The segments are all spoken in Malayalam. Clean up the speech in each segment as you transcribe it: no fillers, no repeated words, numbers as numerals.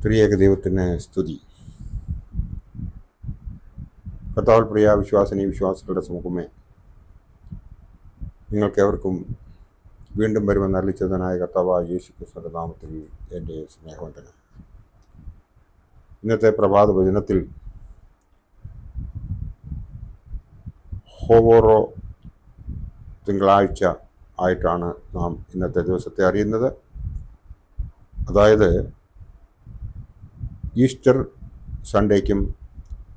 ത്രിയേക ദൈവത്തിന് സ്തുതി. കർത്താവിൽ പ്രിയ വിശ്വാസിനി വിശ്വാസികളുടെ സമൂഹമേ, നിങ്ങൾക്കേവർക്കും വീണ്ടും വരുമെന്ന് അരുളിച്ചെയ്തവനായ കർത്താവായ യേശു ക്രിസ്തുവിന്റെ നാമത്തിൽ എൻ്റെ സ്നേഹവന്ദനം. ഇന്നത്തെ പ്രഭാത വചനത്തിൽ ഹോവോറോ തിങ്കളാഴ്ച ആയിട്ടാണ് നാം ഇന്നത്തെ ദിവസത്തെ അറിയുന്നത്. അതായത് ഈസ്റ്റർ സൺഡേക്കും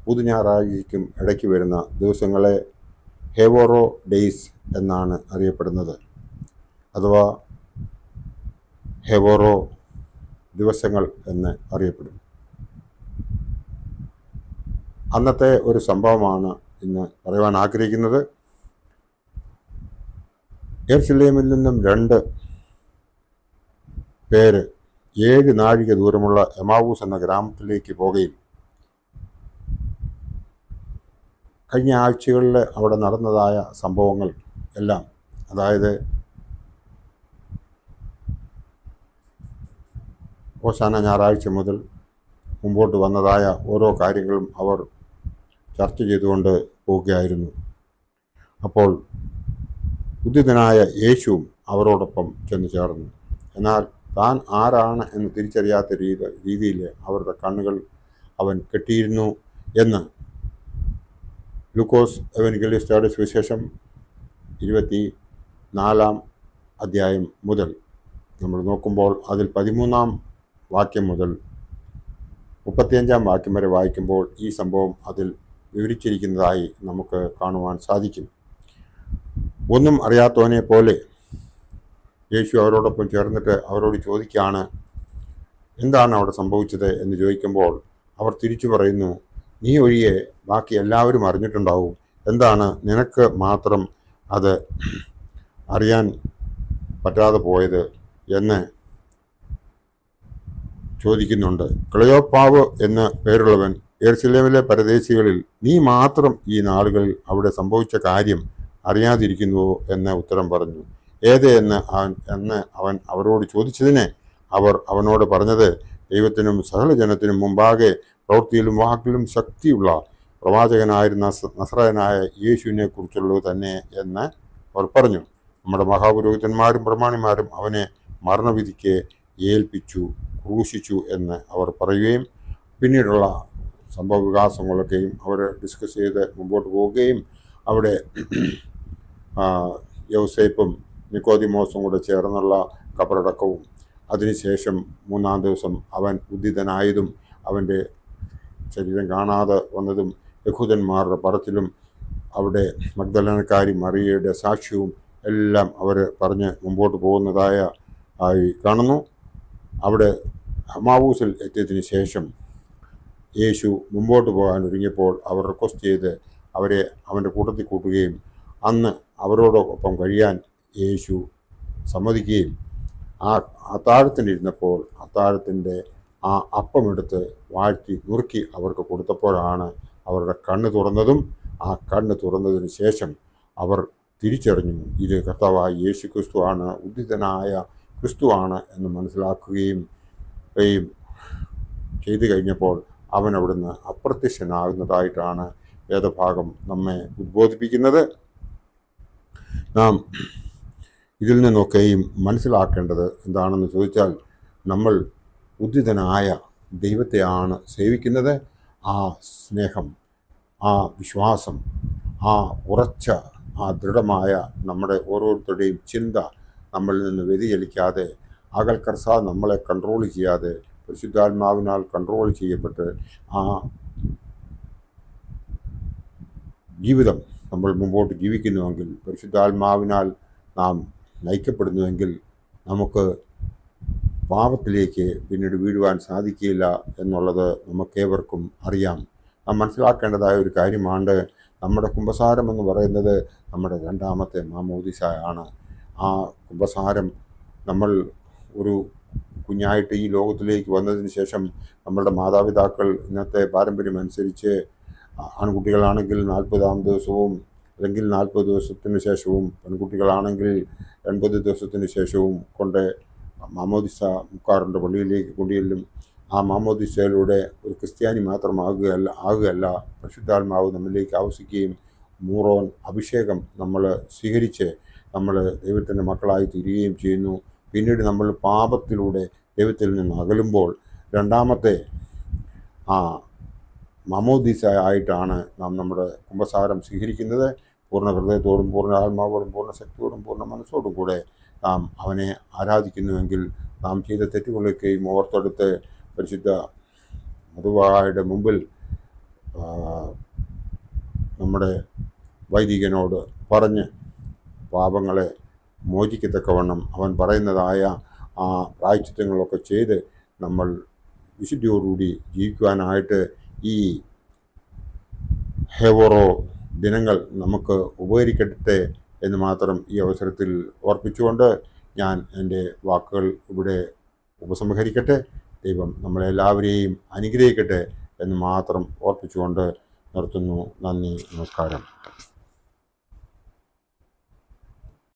പുതുഞായറാഴ്ചയ്ക്കും ഇടയ്ക്ക് വരുന്ന ദിവസങ്ങളെ ഹേവോറോ ഡേയ്സ് എന്നാണ് അറിയപ്പെടുന്നത്, അഥവാ ഹേവോറോ ദിവസങ്ങൾ എന്ന് അറിയപ്പെടും. അന്നത്തെ ഒരു സംഭവമാണ് ഇന്ന് പറയുവാൻ ആഗ്രഹിക്കുന്നത്. യെരുശലേമിൽ നിന്നും 2 പേര് 7 നാഴിക ദൂരമുള്ള എമാവൂസ് എന്ന ഗ്രാമത്തിലേക്ക് പോകുകയും കഴിഞ്ഞ ആഴ്ചകളിൽ അവിടെ നടന്നതായ സംഭവങ്ങൾ എല്ലാം, അതായത് ഓശാന ഞായറാഴ്ച മുതൽ മുമ്പോട്ട് വന്നതായ ഓരോ കാര്യങ്ങളും അവർ ചർച്ച ചെയ്തുകൊണ്ട് പോവുകയായിരുന്നു. അപ്പോൾ ഉദ്ധിതനായ യേശുവും അവരോടൊപ്പം ചെന്ന് ചേർന്നു. എന്നാൽ താൻ ആരാണ് എന്ന് തിരിച്ചറിയാത്ത രീതിയിൽ അവരുടെ കണ്ണുകൾ അവൻ കെട്ടിയിരുന്നു എന്ന് ലൂക്കോസ് എവൻഗലിസ്റ്റുടെ സുവിശേഷം 24-ാം അധ്യായം മുതൽ നമ്മൾ നോക്കുമ്പോൾ അതിൽ 13-ാം വാക്യം മുതൽ 35-ാം വാക്യം വരെ വായിക്കുമ്പോൾ ഈ സംഭവം അതിൽ വിവരിച്ചിരിക്കുന്നതായി നമുക്ക് കാണുവാൻ സാധിക്കും. ഒന്നും അറിയാത്തവനെ പോലെ യേശു അവരോടൊപ്പം ചേർന്നിട്ട് അവരോട് ചോദിക്കുകയാണ്, എന്താണ് അവിടെ സംഭവിച്ചത് എന്ന് ചോദിക്കുമ്പോൾ അവർ തിരിച്ചു പറയുന്നു, നീ ഒഴികെ ബാക്കി എല്ലാവരും അറിഞ്ഞിട്ടുണ്ടാവും, എന്താണ് നിനക്ക് മാത്രം അത് അറിയാൻ പറ്റാതെ പോയത് എന്ന് ചോദിക്കുന്നുണ്ട്. ക്ലെയോപ്പാവ് എന്ന് പേരുള്ളവൻ യെരുശലേമിലെ പരദേശികളിൽ നീ മാത്രം ഈ നാളുകളിൽ അവിടെ സംഭവിച്ച കാര്യം അറിയാതിരിക്കുന്നുവോ എന്ന് ഉത്തരം പറഞ്ഞു. ഏത് എന്ന് അവൻ അവരോട് ചോദിച്ചതിന് അവർ അവനോട് പറഞ്ഞത്, ദൈവത്തിനും സകല ജനത്തിനും മുമ്പാകെ പ്രവൃത്തിയിലും വാക്കിലും ശക്തിയുള്ള പ്രവാചകനായിരുന്ന നസറായനായ യേശുവിനെ കുറിച്ചുള്ളത് തന്നെ എന്ന് അവർ പറഞ്ഞു. നമ്മുടെ മഹാപുരോഹിതന്മാരും പ്രമാണിമാരും അവനെ മരണവിധിക്ക് ഏൽപ്പിച്ചു, ക്രൂശിച്ചു എന്ന് അവർ പറയുകയും പിന്നീടുള്ള സംഭവ വികാസങ്ങളൊക്കെയും അവർ ഡിസ്കസ് ചെയ്ത് മുമ്പോട്ട് പോവുകയും അവിടെ യൗസേപ്പും നിക്കോദിമോസും കൂടെ ചേർന്നുള്ള കബറടക്കവും അതിനുശേഷം 3-ാം ദിവസം അവൻ ഉദ്ധിതനായതും അവൻ്റെ ശരീരം കാണാതെ വന്നതും യഹൂദന്മാരുടെ പറച്ചിലും അവിടെ മഗ്ദലനക്കാരി മറിയയുടെ സാക്ഷ്യവും എല്ലാം അവർ പറഞ്ഞ് മുമ്പോട്ട് പോകുന്നതായ ആയി കാണുന്നു. അവിടെ എമാവൂസിൽ എത്തിയതിന് ശേഷം യേശു മുമ്പോട്ട് പോകാൻ ഒരുങ്ങിയപ്പോൾ അവർ റിക്വസ്റ്റ് ചെയ്ത് അവരെ അവൻ്റെ കൂട്ടത്തിൽ കൂട്ടുകയും അന്ന് അവരോടൊപ്പം കഴിയാൻ യേശു സമ്മതിക്കുകയും ആ അത്താഴത്തിനിരുന്നപ്പോൾ അത്താഴത്തിൻ്റെ ആ അപ്പമെടുത്ത് വാഴ്ത്തി നുറുക്കി അവർക്ക് കൊടുത്തപ്പോഴാണ് അവരുടെ കണ്ണ് തുറന്നതും ആ കണ്ണ് തുറന്നതിന് ശേഷം അവർ തിരിച്ചറിഞ്ഞു ഇത് കർത്താവായ യേശു ക്രിസ്തുവാണ്, ഉദ്ധിതനായ ക്രിസ്തുവാണ് എന്ന് മനസ്സിലാക്കുകയും ചെയ്തു കഴിഞ്ഞപ്പോൾ അവൻ അവിടുന്ന് അപ്രത്യക്ഷനാകുന്നതായിട്ടാണ് വേദഭാഗം നമ്മെ ഉദ്ബോധിപ്പിക്കുന്നത്. നാം ഇതിൽ നിന്നൊക്കെയും മനസ്സിലാക്കേണ്ടത് എന്താണെന്ന് ചോദിച്ചാൽ, നമ്മൾ ഉദ്ധിതനായ ദൈവത്തെയാണ് സേവിക്കുന്നത്. ആ സ്നേഹം, ആ വിശ്വാസം, ആ ഉറച്ച, ആ ദൃഢമായ നമ്മുടെ ഓരോരുത്തരുടെയും ചിന്ത നമ്മളിൽ നിന്ന് വ്യതിചലിക്കാതെ, അകൽക്കർസ നമ്മളെ കൺട്രോൾ ചെയ്യാതെ പരിശുദ്ധാത്മാവിനാൽ കൺട്രോൾ ചെയ്യപ്പെട്ട് ആ ജീവിതം നമ്മൾ മുമ്പോട്ട് ജീവിക്കുന്നുവെങ്കിൽ, പരിശുദ്ധാത്മാവിനാൽ നാം നയിക്കപ്പെടുന്നുവെങ്കിൽ നമുക്ക് പാപത്തിലേക്ക് പിന്നീട് വീഴുവാൻ സാധിക്കില്ല എന്നുള്ളത് നമുക്കേവർക്കും അറിയാം. നാം മനസ്സിലാക്കേണ്ടതായ ഒരു കാര്യമാണ്, നമ്മുടെ കുമ്പസാരം എന്ന് പറയുന്നത് നമ്മുടെ 2ാമത്തെ മാമോദിസയാണ്. ആ കുമ്പസാരം നമ്മൾ ഒരു കുഞ്ഞായിട്ട് ഈ ലോകത്തിലേക്ക് വന്നതിന് ശേഷം നമ്മളുടെ മാതാപിതാക്കൾ ഇന്നത്തെ പാരമ്പര്യം അനുസരിച്ച് ആൺകുട്ടികളാണെങ്കിൽ 40-ാം ദിവസവും അല്ലെങ്കിൽ 40 ദിവസത്തിന് ശേഷവും, പെൺകുട്ടികളാണെങ്കിൽ 80 ദിവസത്തിന് ശേഷവും കൊണ്ട് മാമോദിസ മുക്കാറുണ്ട്, പള്ളിയിലേക്ക് കൊണ്ടുചെല്ലും. ആ മാമോദിസയിലൂടെ ഒരു ക്രിസ്ത്യാനി ആകുകയല്ല, പരിശുദ്ധാത്മാവ് നമ്മിലേക്ക് ആവസിക്കുകയും മൂറോൻ അഭിഷേകം നമ്മൾ സ്വീകരിച്ച് നമ്മൾ ദൈവത്തിൻ്റെ മക്കളായി തീരുകയും ചെയ്യുന്നു. പിന്നീട് നമ്മൾ പാപത്തിലൂടെ ദൈവത്തിൽ നിന്ന് അകലുമ്പോൾ രണ്ടാമത്തെ ആ മാമോദീസ ആയിട്ടാണ് നാം നമ്മുടെ കുമ്പസാരം സ്വീകരിക്കുന്നത്. പൂർണ്ണ ഹൃദയത്തോടും പൂർണ്ണ ആത്മാവോടും പൂർണ്ണ ശക്തിയോടും പൂർണ്ണ മനസ്സോടും കൂടെ നാം അവനെ ആരാധിക്കുന്നുവെങ്കിൽ നാം ചെയ്ത തെറ്റുകളൊക്കെയും ഓർത്തെടുത്ത് പരിശുദ്ധ മധുവായുടെ മുമ്പിൽ നമ്മുടെ വൈദികനോട് പറഞ്ഞ് പാപങ്ങളെ മോചിക്കത്തക്കവണ്ണം അവൻ പറയുന്നതായ ആ പ്രായശ്ചിത്തങ്ങളൊക്കെ ചെയ്ത് നമ്മൾ വിശുദ്ധിയോടുകൂടി ജീവിക്കുവാനായിട്ട് ഈ ഹെവറോ ദിനങ്ങൾ നമുക്ക് ഉപകരിക്കട്ടെ എന്ന് മാത്രം ഈ അവസരത്തിൽ ഓർപ്പിച്ചുകൊണ്ട് ഞാൻ എൻ്റെ വാക്കുകൾ ഇവിടെ ഉപസംഹരിക്കട്ടെ. ദൈവം നമ്മളെല്ലാവരെയും അനുഗ്രഹിക്കട്ടെ എന്ന് മാത്രം ഓർപ്പിച്ചുകൊണ്ട് നിർത്തുന്നു. നന്ദി, നമസ്കാരം.